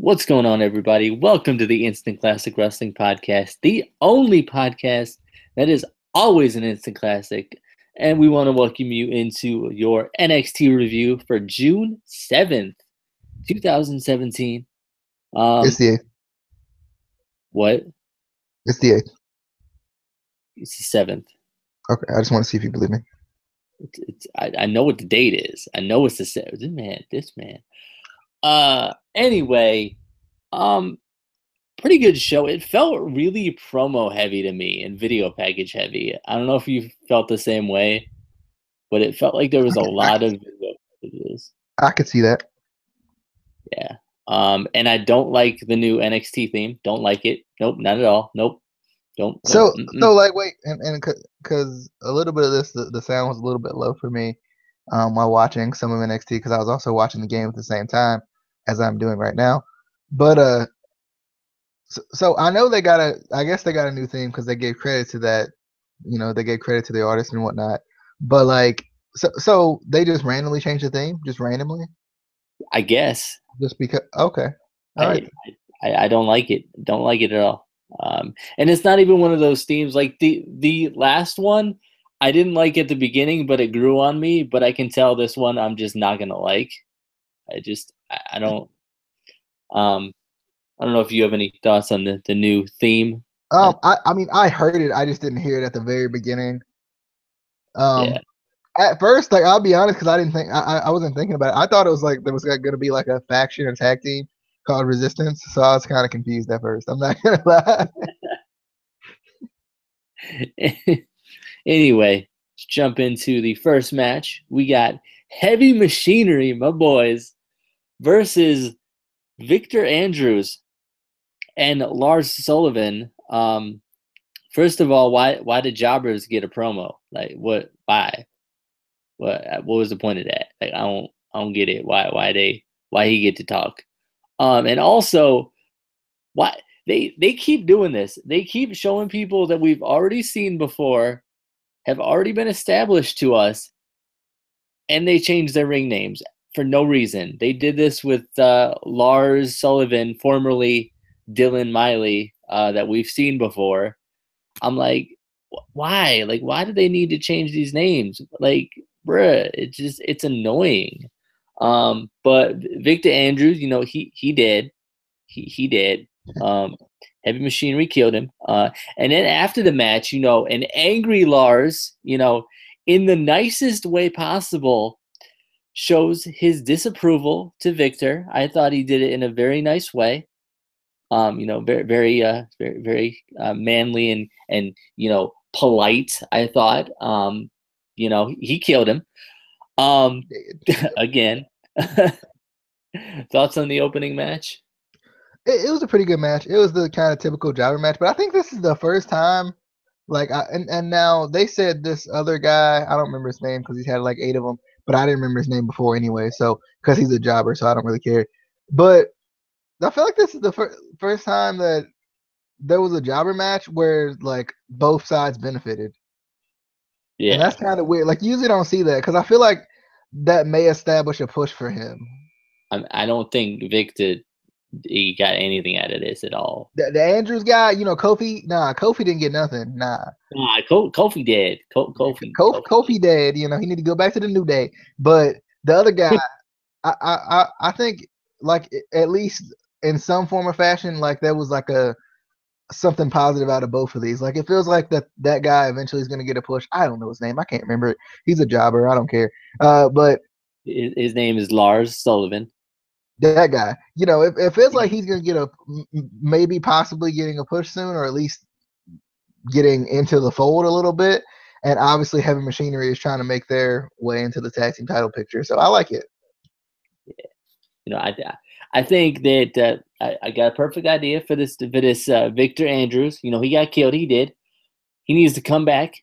What's going on, everybody? Welcome to the Instant Classic Wrestling Podcast, the only podcast that is always an instant classic. And we want to welcome you into your NXT review for June 7th, 2017. It's the 8th. What? It's the 8th. It's the 7th. Okay, I just want to see if you believe me. I know what the date is. I know it's the 7th. This man. Anyway, pretty good show. It felt really promo heavy to me and video package heavy. I don't know if you felt the same way, but it felt like there was a lot of video packages. I could see that. Yeah. And I don't like the new NXT theme. Don't like it. Nope, not at all. Nope. Don't. So like, wait, and because a little bit of this, the sound was a little bit low for me while watching some of NXT, because I was also watching the game at the same time as I'm doing right now. But so I know I guess they got a new theme because they gave credit to that, they gave credit to the artist and whatnot. But like, so they just randomly changed the theme, just randomly. I guess. Just because. Okay. All right. I don't like it. Don't like it at all. And it's not even one of those themes like the last one. I didn't like at the beginning, but it grew on me. But I can tell this one I'm just not gonna like. I don't. I don't know if you have any thoughts on the new theme. I mean, I heard it. I just didn't hear it at the very beginning. Yeah. At first, like, I'll be honest, because I wasn't thinking about it. I thought it was like there was going to be like a faction or tag team called Resistance, so I was kind of confused at first. I'm not gonna lie. Anyway, let's jump into the first match. We got Heavy Machinery, my boys, versus Victor Andrews and Lars Sullivan. First of all, why did Jobbers get a promo? Like, what? Why? What was the point of that? Like, I don't get it. Why he get to talk? And also, why they keep doing this? They keep showing people that we've already seen before, have already been established to us, and they change their ring names for no reason. They did this with Lars Sullivan, formerly Dylan Miley, that we've seen before. I'm like, why? Like, why do they need to change these names? Like, bruh, it's annoying. But Victor Andrews, he did. He did. Heavy Machinery killed him. And then after the match, an angry Lars, in the nicest way possible, shows his disapproval to Victor. I thought he did it in a very nice way. Very manly and polite. I thought. He killed him. Again. Thoughts on the opening match? It was a pretty good match. It was the kind of typical jobber match, but I think this is the first time. Like, and now they said this other guy, I don't remember his name because he's had like 8 of them, but I didn't remember his name before anyway. So because he's a jobber, so I don't really care. But I feel like this is the first time that there was a jobber match where like both sides benefited. Yeah, and that's kind of weird. Like, you usually don't see that because I feel like that may establish a push for him. I don't think Victor he got anything out of this at all. The Andrews guy, Kofi. Nah, Kofi didn't get nothing. Nah, Kofi dead. Kofi dead. He need to go back to the New Day. But the other guy, I think, like, at least in some form or fashion, like, there was like something positive out of both of these. Like, it feels like that guy eventually is going to get a push. I don't know his name. I can't remember it. He's a jobber. I don't care. But his name is Lars Sullivan. That guy, it feels like he's going to get maybe possibly getting a push soon, or at least getting into the fold a little bit. And obviously Heavy Machinery is trying to make their way into the tag team title picture. So I like it. Yeah. I think that I got a perfect idea for this Victor Andrews. He got killed. He did. He needs to come back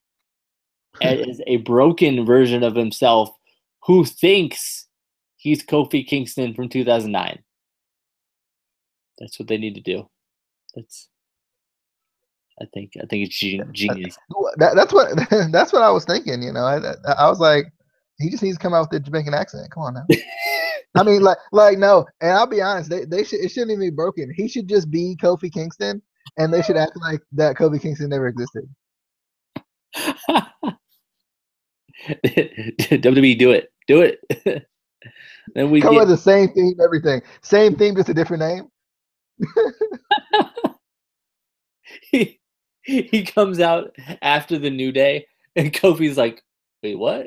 as a broken version of himself who thinks he's Kofi Kingston from 2009. That's what they need to do. I think it's genius. That's what I was thinking. I was like, he just needs to come out with the Jamaican accent. Come on now. I mean, like no. And I'll be honest, they should it shouldn't even be broken. He should just be Kofi Kingston, and they should act like that Kofi Kingston never existed. WWE, do it. Then we Come get with the same theme, everything, same theme, just a different name. he comes out after the New Day, and Kofi's like, "Wait, what?"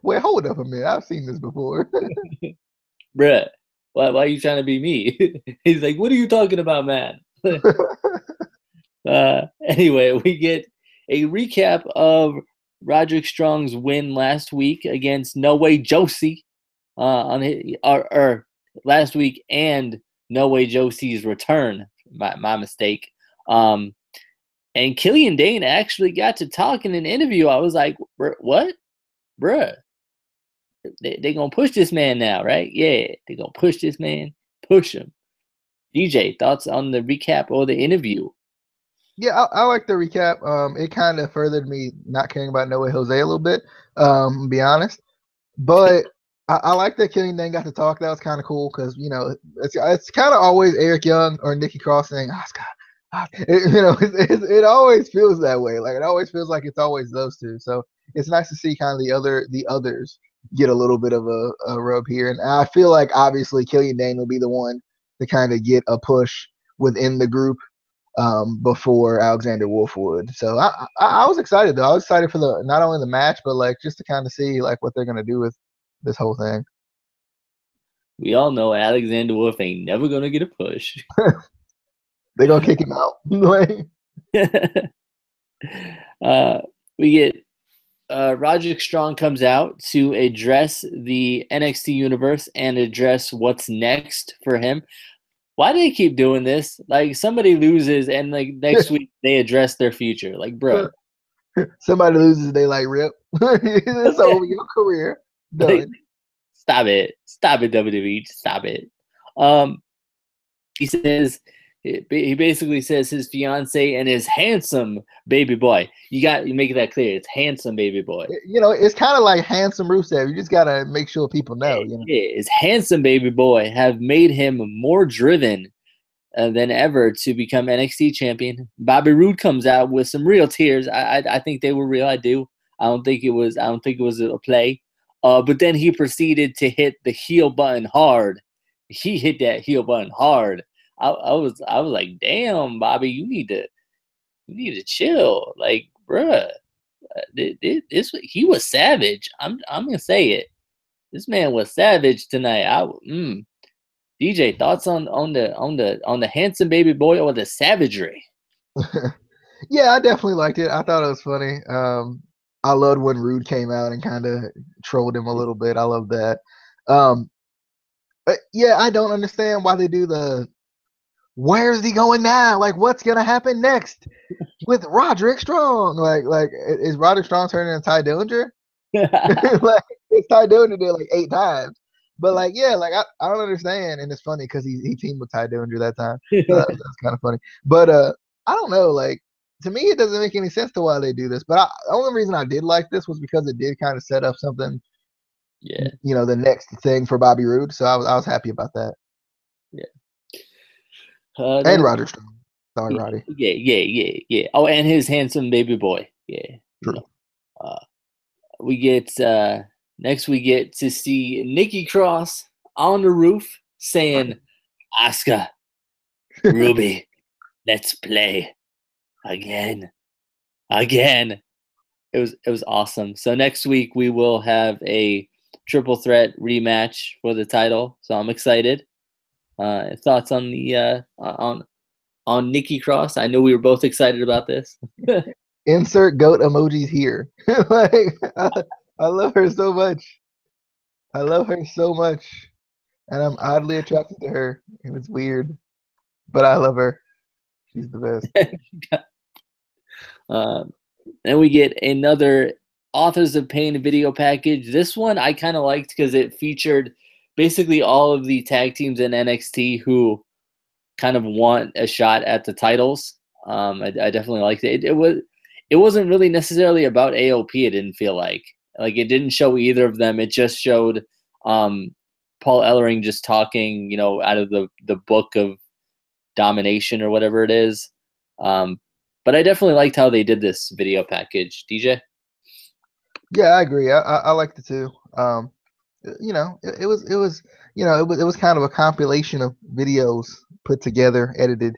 Wait, hold up a minute. I've seen this before. Bruh, why are you trying to be me? He's like, "What are you talking about, man?" Anyway, we get a recap of Roderick Strong's win last week against No Way Josie on his, or last week, and No Way Josie's return. My mistake. And Killian Dane actually got to talk in an interview. I was like, what? Bruh. They going to push this man now, right? Yeah, they going to push this man. Push him. DJ, thoughts on the recap or the interview? Yeah, I like the recap. It kind of furthered me not caring about No Way Jose a little bit, be honest. But I like that Killian Dane got to talk. That was kind of cool because, it's kind of always Eric Young or Nicky Cross saying, Oscar. It always feels that way. Like, it always feels like it's always those two. So it's nice to see kind of the others get a little bit of a rub here. And I feel like, obviously, Killian Dane will be the one to kind of get a push within the group before Alexander Wolf would. So I was excited, though. I was excited for not only the match, but like just to kind of see like what they're going to do with this whole thing. We all know Alexander Wolf ain't never going to get a push. They're going to kick him out. We get Roderick Strong comes out to address the NXT universe and address what's next for him. Why do they keep doing this? Like, somebody loses and like next week they address their future. Like, bro. Somebody loses, they like rip. It's over your career. Done. Like, stop it, WWE, stop it. He says, he basically says his fiance and his handsome baby boy. You make that clear. It's handsome baby boy. It's kind of like handsome Rusev. You just gotta make sure people know. Yeah, his handsome baby boy have made him more driven than ever to become NXT champion. Bobby Roode comes out with some real tears. I think they were real. I do. I don't think it was a play. But then he proceeded to hit the heel button hard. He hit that heel button hard. I was like, damn, Bobby, you need to chill. Like, bruh, he was savage. I'm gonna say it. This man was savage tonight. DJ, thoughts on the handsome baby boy or the savagery? Yeah, I definitely liked it. I thought it was funny. I loved when Rude came out and kind of trolled him a little bit. I love that. Yeah, I don't understand why they do the where's he going now? Like, what's gonna happen next with Roderick Strong? Like is Roderick Strong turning into Ty Dillinger? Like, it's Ty Dillinger did like 8 times. But like, yeah, like I don't understand, and it's funny because he teamed with Ty Dillinger that time. So that's kind of funny. But I don't know, like, to me, it doesn't make any sense to why they do this. But the only reason I did like this was because it did kind of set up something. Yeah. The next thing for Bobby Roode. So I was happy about that. Yeah. And Roger Strong. Sorry, Roddy. Yeah. Oh, and his handsome baby boy. Yeah. True. We get next. We get to see Nicky Cross on the roof saying, "Oscar, Ruby, let's play again." It was awesome. So next week we will have a triple threat rematch for the title. So I'm excited. Thoughts on the on Nicky Cross? I know we were both excited about this. Insert goat emojis here. Like, I love her so much. And I'm oddly attracted to her. It was weird, but I love her. She's the best. Then we get another Authors of Pain video package. This one I kind of liked because it featured basically all of the tag teams in NXT who kind of want a shot at the titles. I definitely liked it. It wasn't really necessarily about AOP. It didn't feel like it didn't show either of them. It just showed Paul Ellering just talking, out of the book of domination or whatever it is. But I definitely liked how they did this video package. DJ? Yeah, I agree. I liked it too. It was kind of a compilation of videos put together, edited,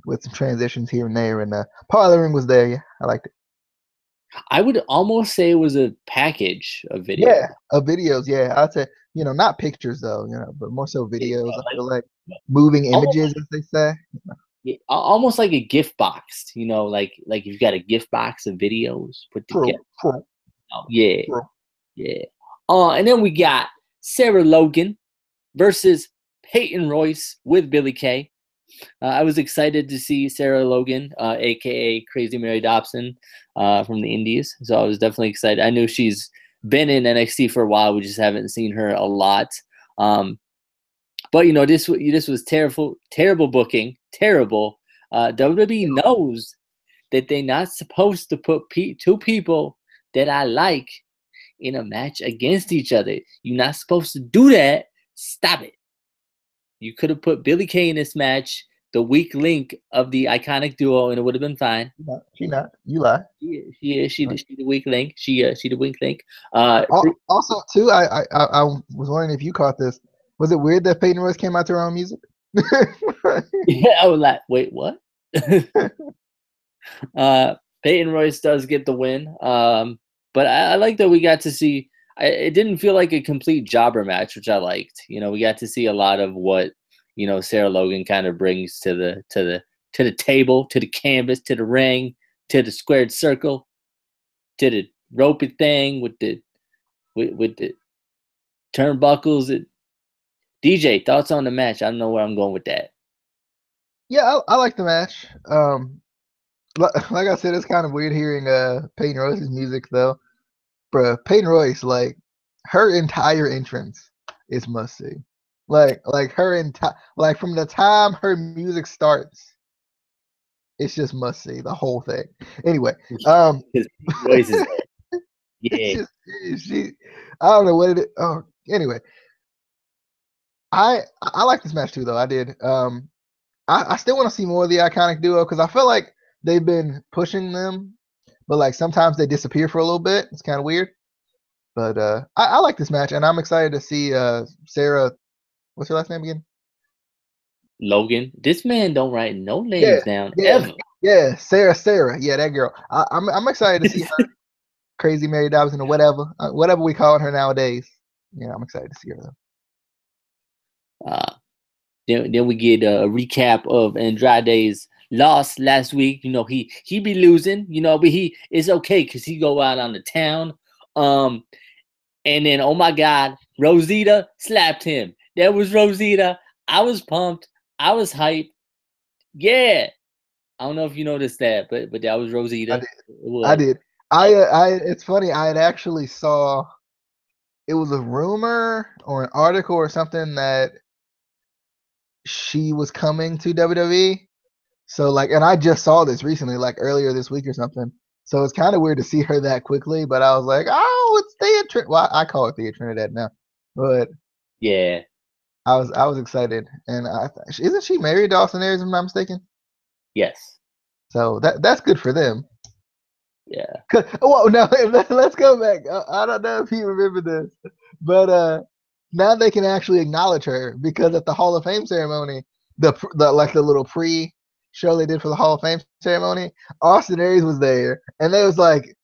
with some transitions here and there. And Paul Ellering was there. Yeah, I liked it. I would almost say it was a package of videos. Yeah, of videos. Yeah, I'd say not pictures though. But more so videos. I feel like moving images, as they say. Yeah, almost like a gift box. Like you've got a gift box of videos put together. True. Oh, yeah, True. yeah. And then we got Sarah Logan versus Payton Royce with Billie Kay. I was excited to see Sarah Logan, a.k.a. Crazy Mary Dobson, from the Indies. So I was definitely excited. I knew she's been in NXT for a while. We just haven't seen her a lot. But, this was terrible booking. Terrible. WWE knows that they're not supposed to put two people that I like in a match against each other. You're not supposed to do that. Stop it. You could have put Billie Kay in this match, the weak link of the iconic duo, and it would have been fine. She not. You lie. She the weak link. She the weak link. Also, too, I was wondering if you caught this. Was it weird that Payton Royce came out to her own music? Yeah, I was like, wait, what? Payton Royce does get the win. But I like that we got to see. It didn't feel like a complete jobber match, which I liked. We got to see a lot of what Sarah Logan kind of brings to the table, to the canvas, to the ring, to the squared circle, to the ropey thing with the turnbuckles. DJ, thoughts on the match? I don't know where I'm going with that. Yeah, I like the match. Like I said, it's kind of weird hearing Payton Royce's music though. Bruh, Payton Royce, like her entire entrance is must see. Like her entire, like from the time her music starts, it's just must see the whole thing. Anyway, His voice is yeah. I don't know what it is. Oh, anyway, I like this match too though. I did. I still want to see more of the iconic duo because I feel like they've been pushing them, but like sometimes they disappear for a little bit. It's kind of weird. But I like this match, and I'm excited to see Sarah. What's her last name again? Logan. This man don't write no names down ever. Yeah, Sarah. Yeah, that girl. I'm excited to see her. Crazy Mary Dobson or whatever we call her nowadays. Yeah, I'm excited to see her though. Then we get a recap of Andrade's loss last week. He be losing, but it's okay because he go out on the town. And then, oh my God, Rosita slapped him. That was Rosita. I was pumped. I was hyped. Yeah. I don't know if you noticed that, but that was Rosita. I did. It's funny. I had actually saw, it was a rumor or an article or something that she was coming to WWE. So and I just saw this recently, like earlier this week or something. So it's kind of weird to see her that quickly, but I was like, oh, it's Thea Trinidad. Well, I call it Thea Trinidad now, but yeah, I was excited, and isn't she married to Austin Aries, if I'm not mistaken? Yes. So that's good for them. Yeah. Well, no, let's go back. I don't know if you remember this, but now they can actually acknowledge her because at the Hall of Fame ceremony, the little pre-show they did for the Hall of Fame ceremony, Austin Aries was there, and they was like,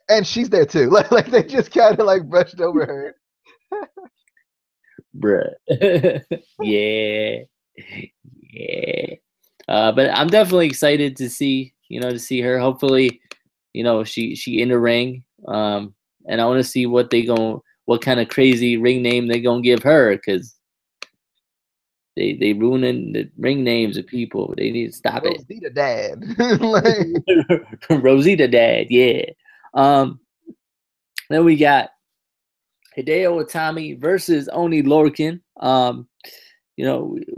and she's there too. Like they just kind of like brushed over her. Bruh. Yeah. But I'm definitely excited to see her. Hopefully, she in the ring. And I want to see what kind of crazy ring name they gonna give her, because they ruining the ring names of people. They need to stop it. Rosita Dad. Rosita Dad, yeah. Then we got Hideo Itami versus Oni Lorcan.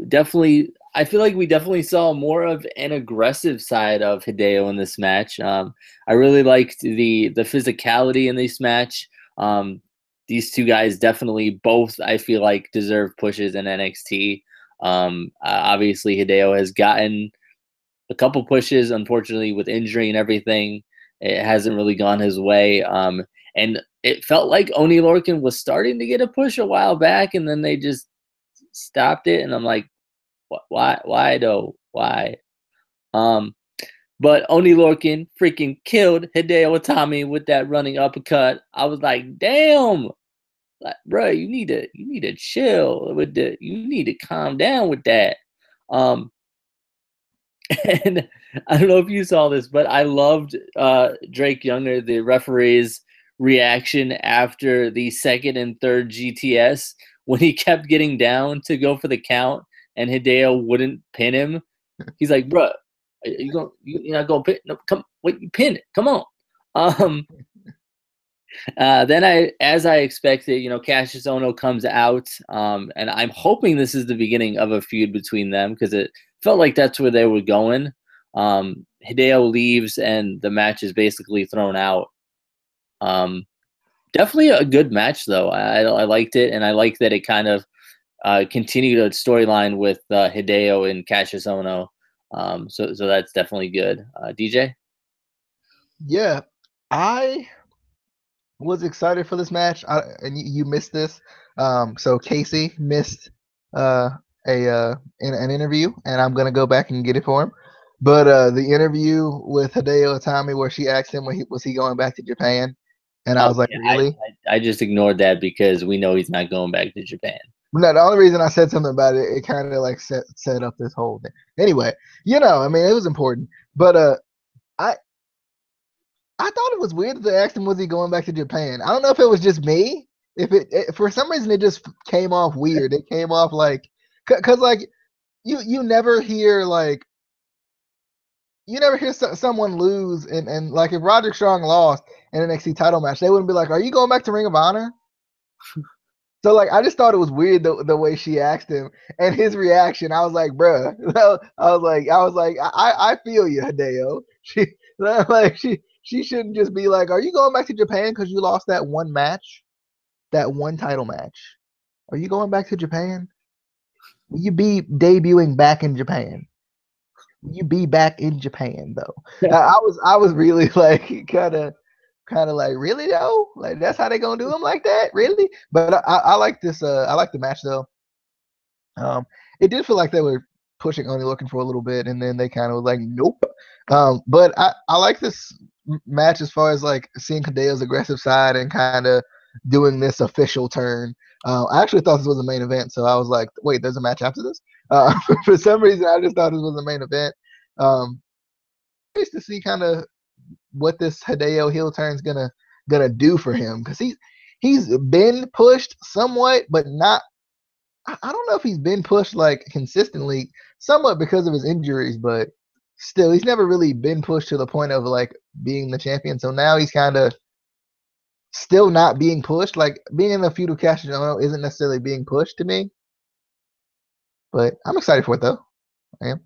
Definitely, I feel like we definitely saw more of an aggressive side of Hideo in this match. I really liked the physicality in this match. these two guys definitely both, I feel like, deserve pushes in NXT. Obviously, Hideo has gotten a couple pushes, unfortunately, with injury and everything. It hasn't really gone his way. And it felt like Oni Lorcan was starting to get a push a while back, and then they just stopped it. And I'm like, why though? Why? But Oni Lorcan freaking killed Hideo Itami with that running uppercut. I was like, damn, like, bro, you need to chill with the, you need to calm down with that. And I don't know if you saw this, but I loved Drake Younger, the referee's reaction after the second and third GTS when he kept getting down to go for the count and Hideo wouldn't pin him. He's like, bro, you're not gonna pin? No, come, wait, you pin it. Come on. Then as I expected, Cassius Ohno comes out, and I'm hoping this is the beginning of a feud between them because it felt like that's where they were going. Hideo leaves, and the match is basically thrown out. Definitely a good match, though. I liked it, and I like that it kind of continued a storyline with Hideo and Cassius Ohno. So that's definitely good. DJ? Yeah, I was excited for this match, and you missed this. So Casey missed an interview, and I'm gonna go back and get it for him. But the interview with Hideo Itami, where she asked him was he going back to Japan, and I was like, really? I just ignored that because we know he's not going back to Japan. No, the only reason I said something about it, it kind of like set up this whole thing. Anyway, I mean, it was important, but I thought it was weird that they asked him was he going back to Japan. I don't know if it was just me. If it for some reason it just came off weird. It came off like because like you never hear someone lose and like if Roderick Strong lost in an NXT title match, they wouldn't be like, "Are you going back to Ring of Honor?" So like I just thought it was weird the way she asked him and his reaction. I was like, "Bruh," I was like, I feel you, Hideo. She shouldn't just be like, "Are you going back to Japan because you lost that one match, that one title match? Are you going back to Japan? Will you be debuting back in Japan? Will you be back in Japan though?" I was really like kind of like, really though, like that's how they gonna do him like that, really? But I like this. I like the match though. It did feel like they were pushing Oni Lorcan for a little bit, and then they kind of was like, nope. But I like this match as far as like seeing Hideo's aggressive side and kind of doing this official turn. I actually thought this was a main event, so I was like, wait, there's a match after this? For some reason, I just thought this was a main event. Nice to see kind of what this Hideo heel turn is gonna do for him because he's been pushed somewhat, but not. I don't know if he's been pushed like consistently, somewhat because of his injuries, but still, he's never really been pushed to the point of like being the champion. So now he's kind of still not being pushed. Like being in the feud with Cassius Ohno isn't necessarily being pushed to me, but I'm excited for it though. I am.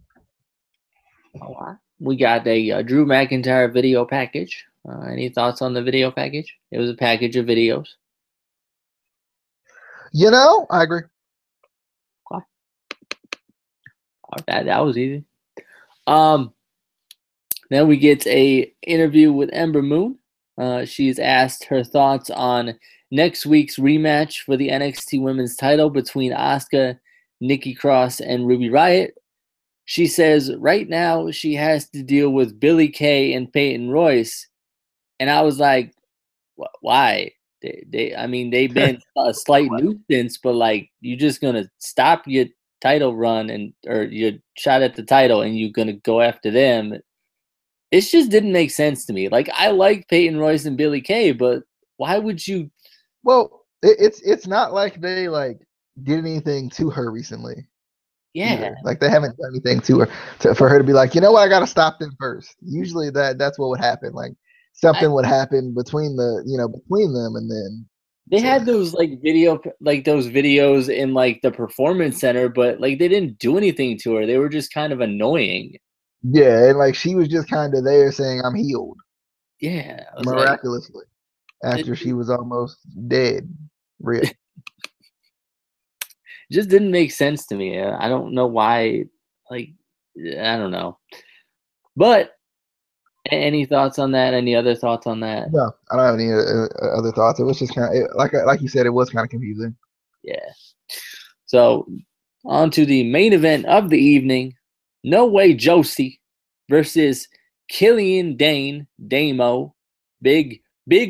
We got a Drew McIntyre video package. Any thoughts on the video package? It was a package of videos. I agree. Okay. That was easy. Then we get a interview with Ember Moon. She's asked her thoughts on next week's rematch for the NXT Women's title between Asuka, Nicky Cross, and Ruby Riott. She says right now she has to deal with Billie Kay and Peyton Royce. And I was like, why? They've been a slight nuisance, but like you're just gonna stop your title run or your shot at the title and you're gonna go after them. It just didn't make sense to me. Like I like Peyton Royce and Billie Kay, but why would you? Well, it's not like they like did anything to her recently. Yeah, either. Like they haven't done anything to her for her to be like, you know what, I got to stop them first. Usually that's what would happen. Like something would happen between them, and then they had those those videos in like the performance center, but like they didn't do anything to her. They were just kind of annoying. Yeah, and like she was just kind of there saying, "I'm healed." Yeah, miraculously. after she was almost dead. Rip. Just didn't make sense to me. I don't know why. Like, I don't know. But any thoughts on that? Any other thoughts on that? No, I don't have any other thoughts. It was just kind of like you said, it was kind of confusing. Yeah. So on to the main event of the evening. No Way Josie versus Killian Dane, Damo. Big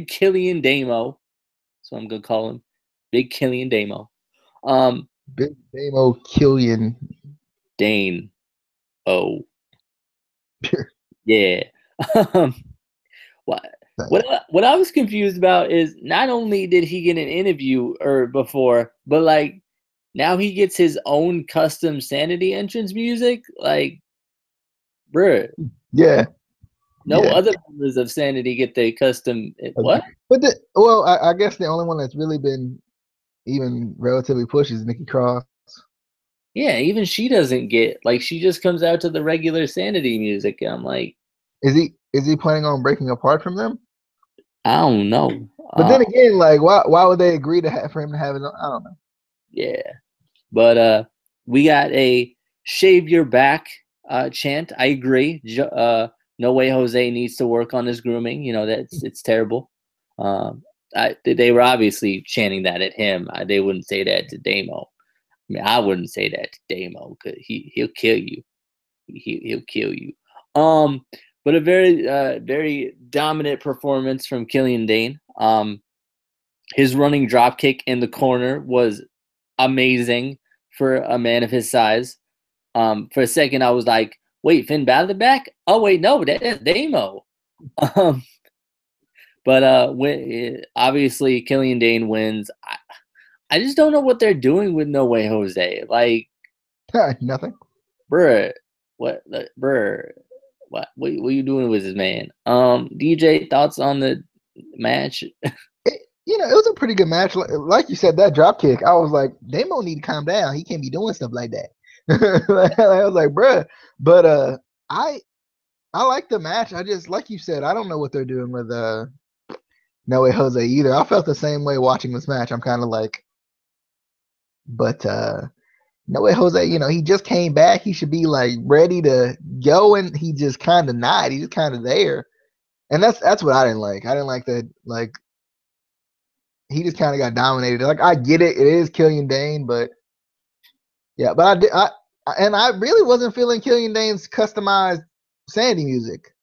Killian Damo. So I'm gonna call him Big Killian Damo. Big Damo Killian Dane. Oh. Yeah. What I was confused about is not only did he get an interview before, but like now he gets his own custom Sanity entrance music. Like, bruh. Yeah. No other members of Sanity get their custom. What? But I guess the only one that's really been even relatively pushed is Nicky Cross. Yeah, even she doesn't get, like, she just comes out to the regular Sanity music. I'm like, is he planning on breaking apart from them? I don't know. But then again, like, why would they agree for him to have it? I don't know. Yeah, but we got a shave your back chant. I agree. No Way Jose needs to work on his grooming. You know, it's terrible. They were obviously chanting that at him. They wouldn't say that to Damo. I mean, I wouldn't say that to Damo because he'll kill you. He'll kill you. But a very dominant performance from Killian Dane. His running drop kick in the corner was amazing for a man of his size. For a second, I was like, wait, Finn Balor back? Oh, wait, no, that's Damo. But obviously, Killian Dane wins. I just don't know what they're doing with No Way Jose. Like, nothing. Bruh, what are you doing with this man? DJ, thoughts on the match? It was a pretty good match. Like you said, that drop kick, I was like, Damo need to calm down. He can't be doing stuff like that. I was like, bruh. But I like the match. I just, like you said, I don't know what they're doing with No Way Jose either. I felt the same way watching this match. I'm kind of like, but No Way Jose, he just came back. He should be like ready to go, and he just kind of not. He's just kind of there, and that's what I didn't like. I didn't like that. Like, he just kind of got dominated. Like, I get it. It is Killian Dane, but yeah, but I really wasn't feeling Killian Dane's customized Sandy music.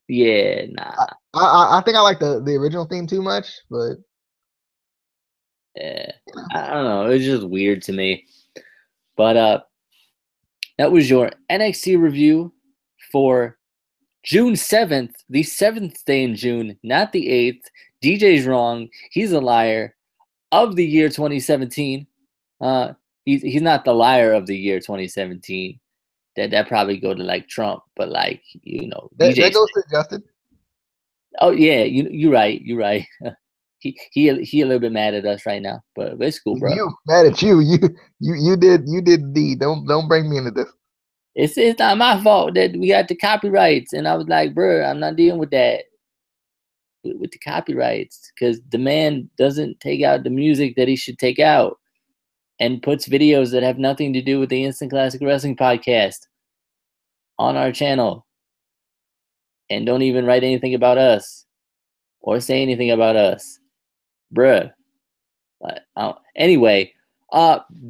Yeah, nah. I think I like the original theme too much, but yeah, I don't know. It was just weird to me. But that was your NXT review for June 7th, the 7th day in June, not the 8th. DJ's wrong. He's a liar of the year 2017. He's not the liar of the year 2017. That probably go to like Trump, but like, that goes to Justin. Oh yeah, you're right. You're right. He a little bit mad at us right now, but it's cool, bro. You mad at you? You did the deed. Don't bring me into this. It's not my fault that we got the copyrights, and I was like, bro, I'm not dealing with that with the copyrights because the man doesn't take out the music that he should take out, and puts videos that have nothing to do with the Instant Classic Wrestling podcast on our channel, and don't even write anything about us or say anything about us, bruh. Anyway,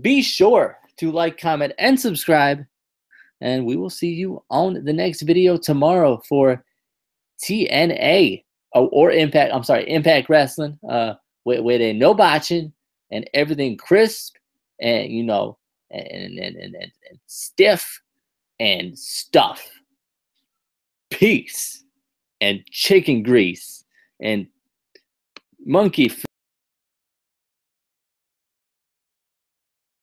be sure to like, comment, and subscribe, and we will see you on the next video tomorrow for TNA or Impact. I'm sorry, Impact Wrestling. With a no botching and everything crisp and and stiff and stuff. Peace and chicken grease and monkey